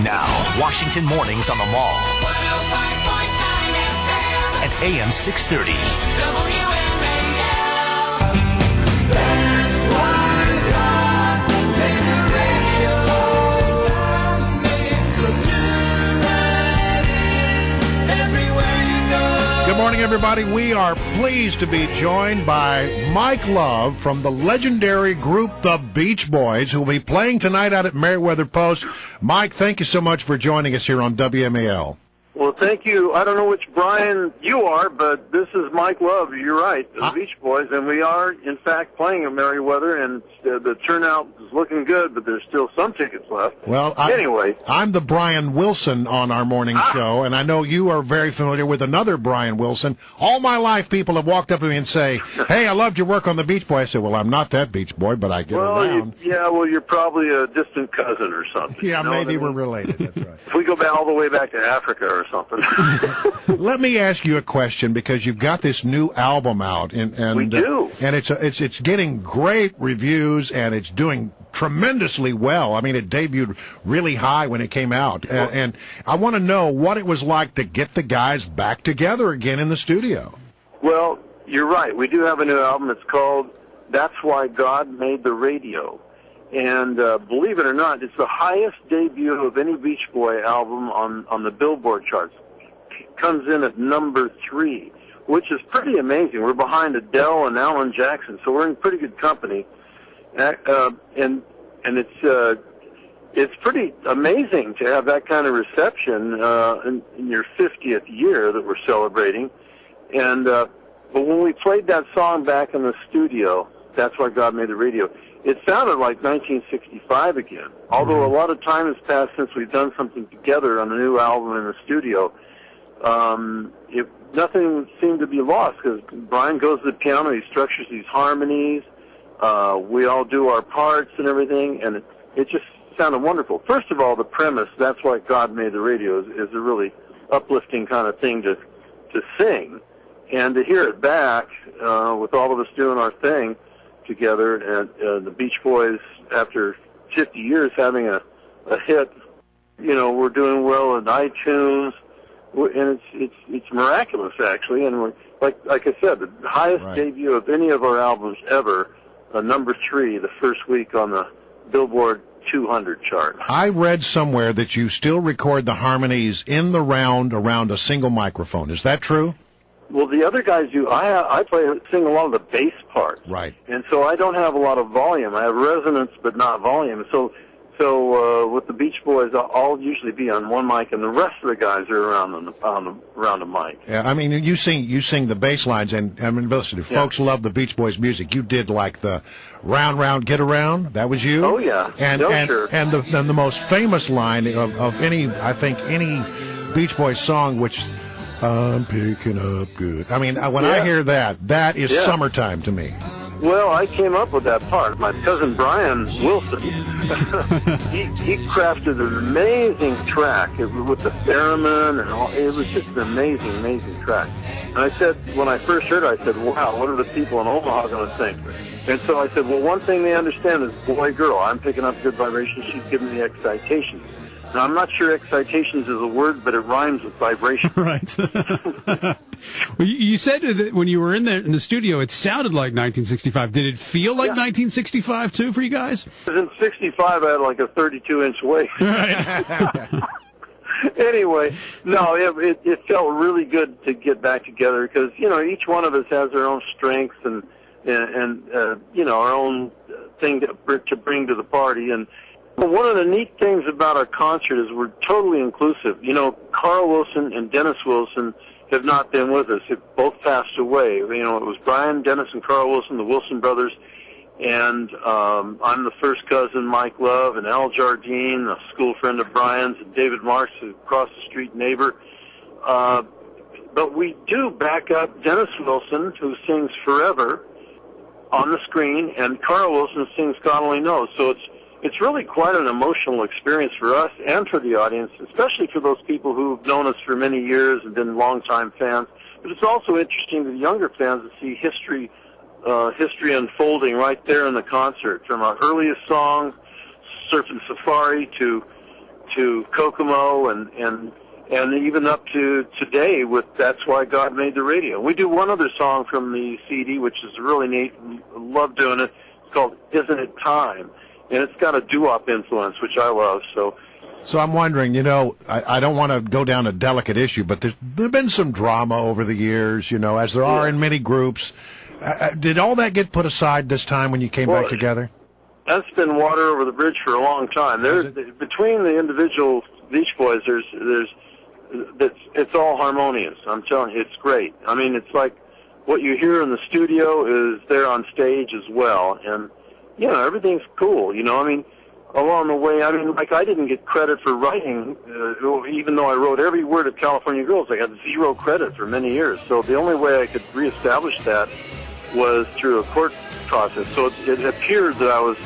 Now, Washington Mornings on the Mall. 105.9 FM. At AM 630. WMAL. That's why God made the radio. So tune right in everywhere you go. Good morning, everybody. We are pleased to be joined by Mike Love from the legendary group The Beach Boys, who will be playing tonight out at Merriweather Post. Mike, thank you so much for joining us here on WMAL. Well, thank you. I don't know which Brian you are, but this is Mike Love. You're right, the Beach Boys, and we are, in fact, playing at Merriweather, and the turnout is looking good, but there's still some tickets left. Well, anyway. I'm the Brian Wilson on our morning show, and I know you are very familiar with another Brian Wilson. All my life, people have walked up to me and say, hey, I loved your work on the Beach Boy. I said, well, I'm not that Beach Boy, but I get around. You're probably a distant cousin or something. Yeah, you know maybe what I mean? we're related. That's right. If we go back all the way back to Africa or something. Let me ask you a question, because you've got this new album out, and We do. And it's getting great reviews, and it's doing tremendously well. I mean, it debuted really high when it came out, and I want to know what it was like to get the guys back together again in the studio. Well, you're right. We do have a new album. It's called That's Why God Made the Radio. And believe it or not, it's the highest debut of any Beach Boy album on the Billboard charts. It comes in at number 3, which is pretty amazing. We're behind Adele and Alan Jackson, so we're in pretty good company. And it's pretty amazing to have that kind of reception in your 50th year that we're celebrating. And but when we played that song back in the studio, That's Why God Made the Radio, it sounded like 1965 again. Although a lot of time has passed since we've done something together on a new album in the studio, nothing seemed to be lost, because Brian goes to the piano, he structures these harmonies, we all do our parts and everything, and it just sounded wonderful. First of all, the premise, That's Why God Made the Radio, is a really uplifting kind of thing to sing, and to hear it back with all of us doing our thing together, and the Beach Boys, after 50 years having a hit, we're doing well in iTunes, and it's miraculous, actually. And we're, like I said, the highest debut of any of our albums ever, number 3 the first week on the Billboard 200 chart. I read somewhere that you still record the harmonies in the round around a single microphone. Is that true? Well, the other guys do. I sing a lot of the bass parts. Right. And so I don't have a lot of volume. I have resonance, but not volume. So with the Beach Boys, I'll usually be on one mic, and the rest of the guys are around the mic. Yeah, I mean, you sing the bass lines, and I mean, listen, if folks love the Beach Boys music, you did like the Round, Round, Get Around. That was you. Oh yeah. Sure. And the most famous line of any Beach Boys song, which I'm picking up good. I mean, when I hear that is summertime to me. Well, I came up with that part. My cousin Brian Wilson, he crafted an amazing track with the theremin and all. It was just an amazing, amazing track. And I said, when I first heard it, I said, wow, what are the people in Omaha going to think? And so I said, well, one thing they understand is boy-girl. I'm picking up good vibrations. She's giving me excitations. Now, I'm not sure excitations is a word, but it rhymes with vibration. Right. Well, you said that when you were in the studio, it sounded like 1965. Did it feel like 1965, too, for you guys? In 65, I had like a 32-inch waist. Right. Anyway, no, it felt really good to get back together, because, each one of us has our own strengths and our own thing to bring to the party. And one of the neat things about our concert is we're totally inclusive. Carl Wilson and Dennis Wilson have not been with us. They've both passed away. It was Brian, Dennis, and Carl Wilson, the Wilson brothers, and I'm the first cousin, Mike Love, and Al Jardine, a school friend of Brian's, and David Marks, a across-the-street neighbor. But we do back up Dennis Wilson, who sings Forever on the screen, and Carl Wilson sings God Only Knows. So it's really quite an emotional experience for us and for the audience, especially for those people who've known us for many years and been longtime fans. But it's also interesting to the younger fans to see history unfolding right there in the concert, from our earliest song, Surfing Safari, to to Kokomo and even up to today with That's Why God Made the Radio. We do one other song from the CD, which is really neat. Love doing it. It's called Isn't It Time? And it's got a doo-wop influence, which I love. So I'm wondering, I don't want to go down a delicate issue, but there's been some drama over the years, as there are in many groups. Did all that get put aside this time when you came back together? That's been water over the bridge for a long time. Between the individual Beach Boys, it's all harmonious. I'm telling you, it's great. I mean, it's like what you hear in the studio is there on stage as well, and everything's cool. I mean, along the way, I didn't get credit for writing, even though I wrote every word of California Girls. I got 0 credit for many years. So the only way I could reestablish that was through a court process. So it appeared that I was,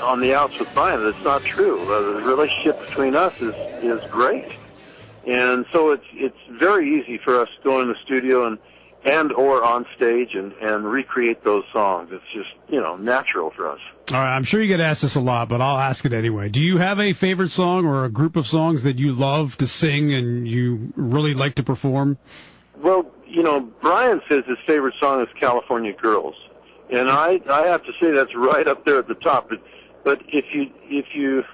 on the outs with Brian. That's not true. The relationship between us is great. And so it's very easy for us to go in the studio and or on stage and recreate those songs. It's just, natural for us. All right, I'm sure you get asked this a lot, but I'll ask it anyway. Do you have a favorite song or a group of songs that you love to sing and you really like to perform? Well, Brian says his favorite song is California Girls. And I have to say that's right up there at the top. But if you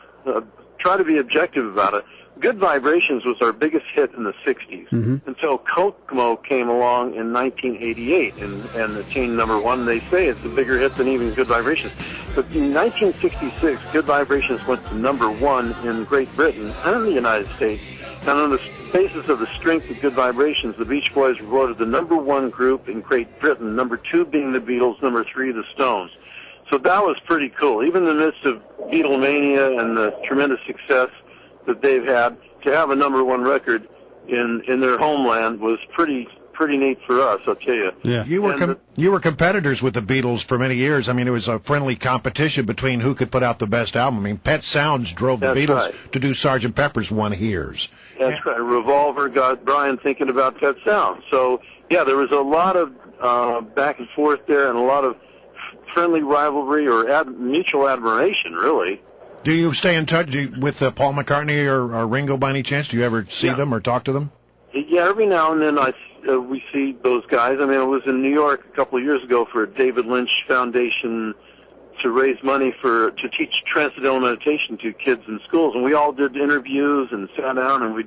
try to be objective about it, Good Vibrations was our biggest hit in the 60s until Kokomo came along in 1988 and attained #1. They say it's a bigger hit than even Good Vibrations. But in 1966, Good Vibrations went to #1 in Great Britain and in the United States. And on the basis of the strength of Good Vibrations, the Beach Boys were voted the #1 group in Great Britain, #2 being the Beatles, #3 the Stones. So that was pretty cool. Even in the midst of Beatlemania and the tremendous success that they've had, to have a #1 record in their homeland was pretty neat for us, I'll tell you. Yeah. You were competitors with the Beatles for many years. I mean, it was a friendly competition between who could put out the best album. I mean, Pet Sounds drove the Beatles to do Sgt. Pepper's One Hears. That's right. Revolver got Brian thinking about Pet Sounds. So, yeah, there was a lot of back and forth there and a lot of friendly rivalry or mutual admiration, really. Do you stay in touch with Paul McCartney or Ringo by any chance? Do you ever see them or talk to them? Yeah, every now and then we see those guys. I mean, I was in New York a couple of years ago for a David Lynch Foundation to raise money to teach Transcendental Meditation to kids in schools, and we all did interviews and sat down, and we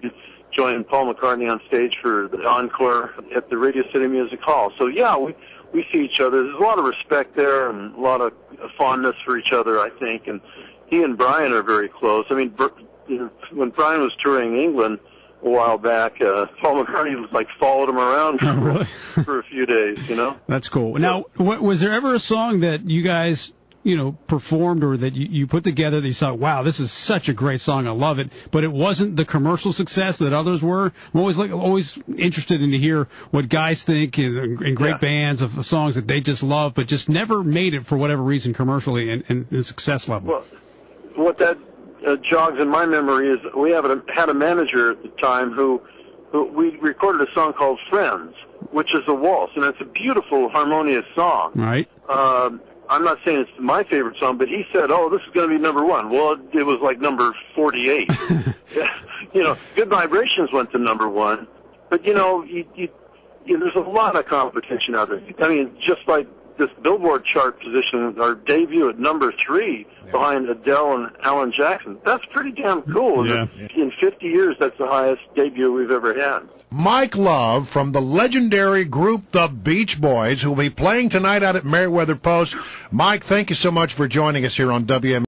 joined Paul McCartney on stage for the encore at the Radio City Music Hall. So yeah, we see each other. There's a lot of respect there and a lot of fondness for each other, I think, and he and Brian are very close. I mean, when Brian was touring England a while back, Paul McCartney followed him around for a few days, That's cool. Now, was there ever a song that you guys, performed or that you put together that you thought, wow, this is such a great song, I love it, but it wasn't the commercial success that others were? I'm always interested in to hear what guys think in great bands of songs that they just love, but just never made it for whatever reason commercially and the success level. Well, what that jogs in my memory is we had a manager at the time who we recorded a song called Friends, which is a waltz, and it's a beautiful, harmonious song. Right. I'm not saying it's my favorite song, but he said, "Oh, this is going to be #1." Well, it was like number 48. Good Vibrations went to #1, but there's a lot of competition out there. I mean, just like this Billboard chart position, our debut at #3 behind Adele and Alan Jackson. That's pretty damn cool. Yeah. In 50 years, that's the highest debut we've ever had. Mike Love from the legendary group The Beach Boys, who will be playing tonight out at Merriweather Post. Mike, thank you so much for joining us here on WMAL.